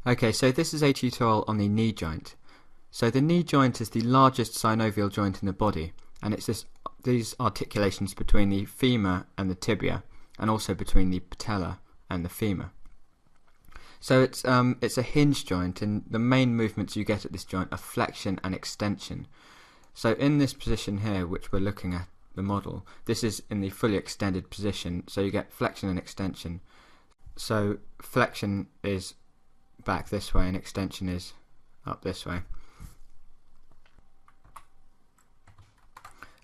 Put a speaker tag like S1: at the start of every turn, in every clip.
S1: Okay, so this is a tutorial on the knee joint. So the knee joint is the largest synovial joint in the body, and it's these articulations between the femur and the tibia, and also between the patella and the femur. So it's a hinge joint, and the main movements you get at this joint are flexion and extension. So in this position here, which we're looking at the model, this is in the fully extended position, so you get flexion and extension. So flexion is back this way and extension is up this way.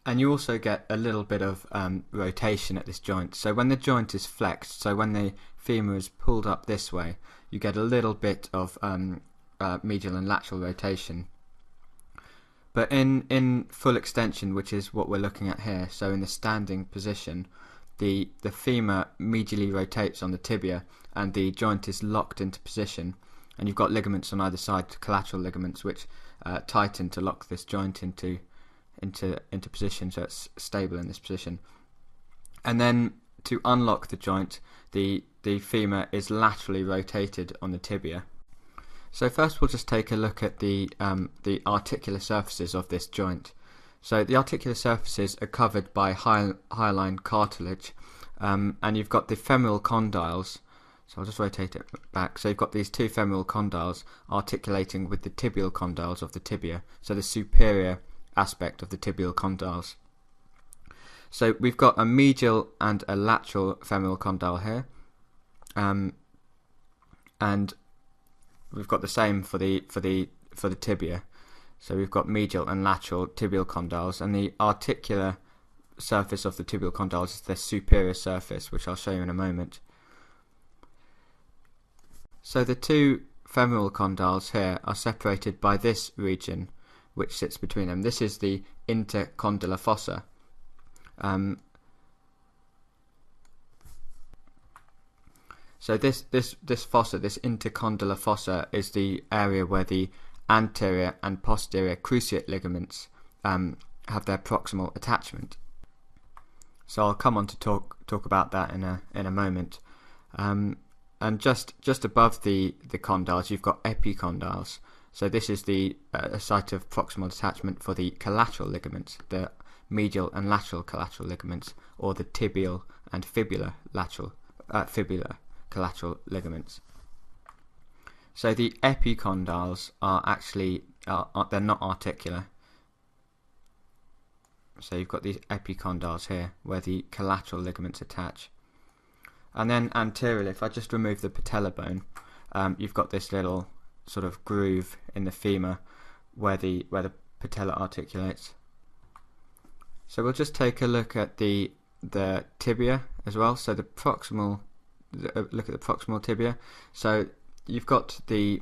S1: And you also get a little bit of rotation at this joint. So when the joint is flexed, so when the femur is pulled up this way, you get a little bit of medial and lateral rotation. But in full extension, which is what we're looking at here, so in the standing position, the femur medially rotates on the tibia and the joint is locked into position, and you've got ligaments on either side, collateral ligaments, which tighten to lock this joint into position, so it's stable in this position. And then to unlock the joint, the femur is laterally rotated on the tibia. So first we'll just take a look at the articular surfaces of this joint. So the articular surfaces are covered by hyaline cartilage, and you've got the femoral condyles. So I'll just rotate it back. So you've got these two femoral condyles articulating with the tibial condyles of the tibia, so the superior aspect of the tibial condyles. So we've got a medial and a lateral femoral condyle here, and we've got the same for the tibia. So we've got medial and lateral tibial condyles, and the articular surface of the tibial condyles is the superior surface, which I'll show you in a moment. So the two femoral condyles here are separated by this region, which sits between them. This is the intercondylar fossa. So this fossa, this intercondylar fossa, is the area where the anterior and posterior cruciate ligaments have their proximal attachment. So I'll come on to talk about that in a moment. And just above the condyles, you've got epicondyles. So this is the site of proximal attachment for the collateral ligaments, the medial and lateral collateral ligaments, or the tibial and fibular collateral ligaments. So the epicondyles are actually they're not articular. So you've got these epicondyles here where the collateral ligaments attach. And then anteriorly, if I just remove the patella bone, you've got this little sort of groove in the femur where the patella articulates. So we'll just take a look at the tibia as well. So look at the proximal tibia. So you've got the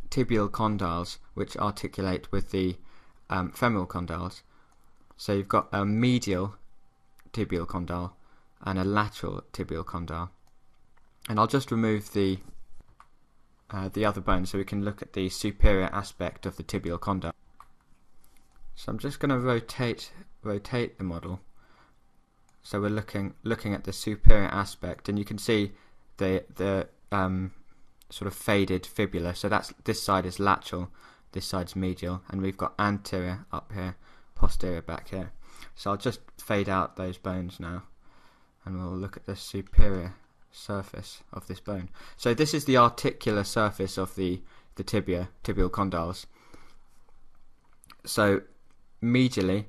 S1: tibial condyles which articulate with the femoral condyles. So you've got a medial tibial condyle and a lateral tibial condyle. And I'll just remove the other bone so we can look at the superior aspect of the tibial condyle. So I'm just going to rotate the model. So we're looking at the superior aspect, and you can see the sort of faded fibula. So this side is lateral, this side's medial, and we've got anterior up here, posterior back here. So I'll just fade out those bones now, and we'll look at the superior surface of this bone. So this is the articular surface of the tibial condyles. So medially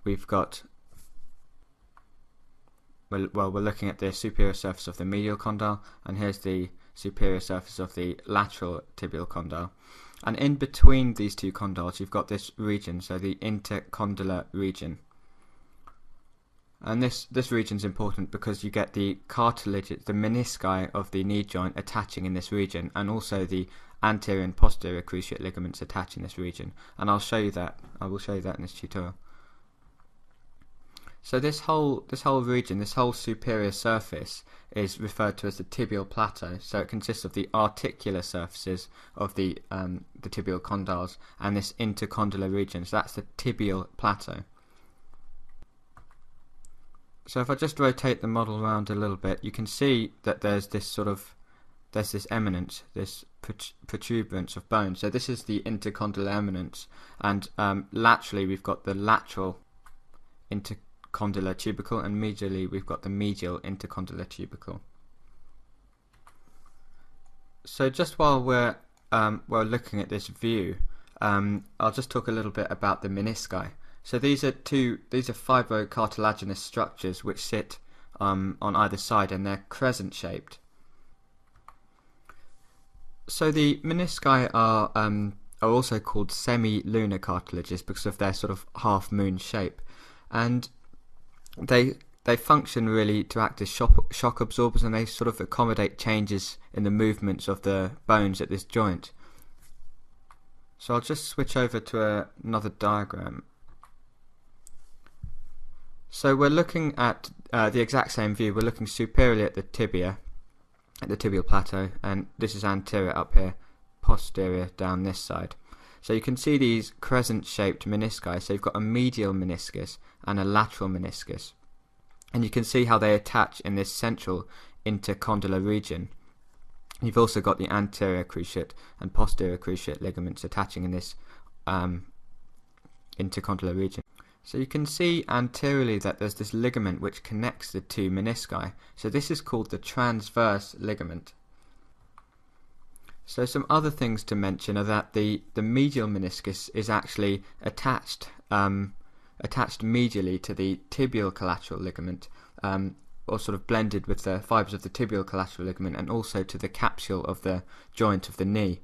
S1: we've got, we're looking at the superior surface of the medial condyle, and here's the superior surface of the lateral tibial condyle. And in between these two condyles you've got this region, so the intercondylar region. And this region is important because you get the cartilage, the menisci of the knee joint attaching in this region, and also the anterior and posterior cruciate ligaments attach in this region. And I will show you that in this tutorial. So this whole region, this whole superior surface, is referred to as the tibial plateau. So it consists of the articular surfaces of the tibial condyles and this intercondylar region. So that's the tibial plateau. So if I just rotate the model around a little bit, you can see that there's this sort of there's this eminence, this protuberance of bone. So this is the intercondylar eminence, and laterally we've got the lateral intercondylar tubercle, and medially we've got the medial intercondylar tubercle. So just while we're looking at this view, I'll just talk a little bit about the menisci. So these are fibrocartilaginous structures which sit on either side, and they're crescent shaped. So the menisci are also called semi-lunar cartilages because of their sort of half-moon shape, and they function really to act as shock absorbers, and they sort of accommodate changes in the movements of the bones at this joint. So I'll just switch over to another diagram. So we're looking at the exact same view. We're looking superiorly at the tibia, at the tibial plateau, and this is anterior up here, posterior down this side. So you can see these crescent-shaped menisci. So you've got a medial meniscus and a lateral meniscus, and you can see how they attach in this central intercondylar region. You've also got the anterior cruciate and posterior cruciate ligaments attaching in this intercondylar region. So you can see anteriorly that there's this ligament which connects the two menisci. So this is called the transverse ligament. So some other things to mention are that the medial meniscus is actually attached medially to the tibial collateral ligament, or sort of blended with the fibres of the tibial collateral ligament, and also to the capsule of the joint of the knee.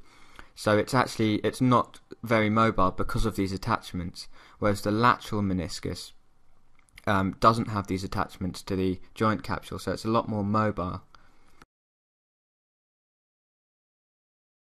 S1: So it's not very mobile because of these attachments, whereas the lateral meniscus doesn't have these attachments to the joint capsule, so it's a lot more mobile.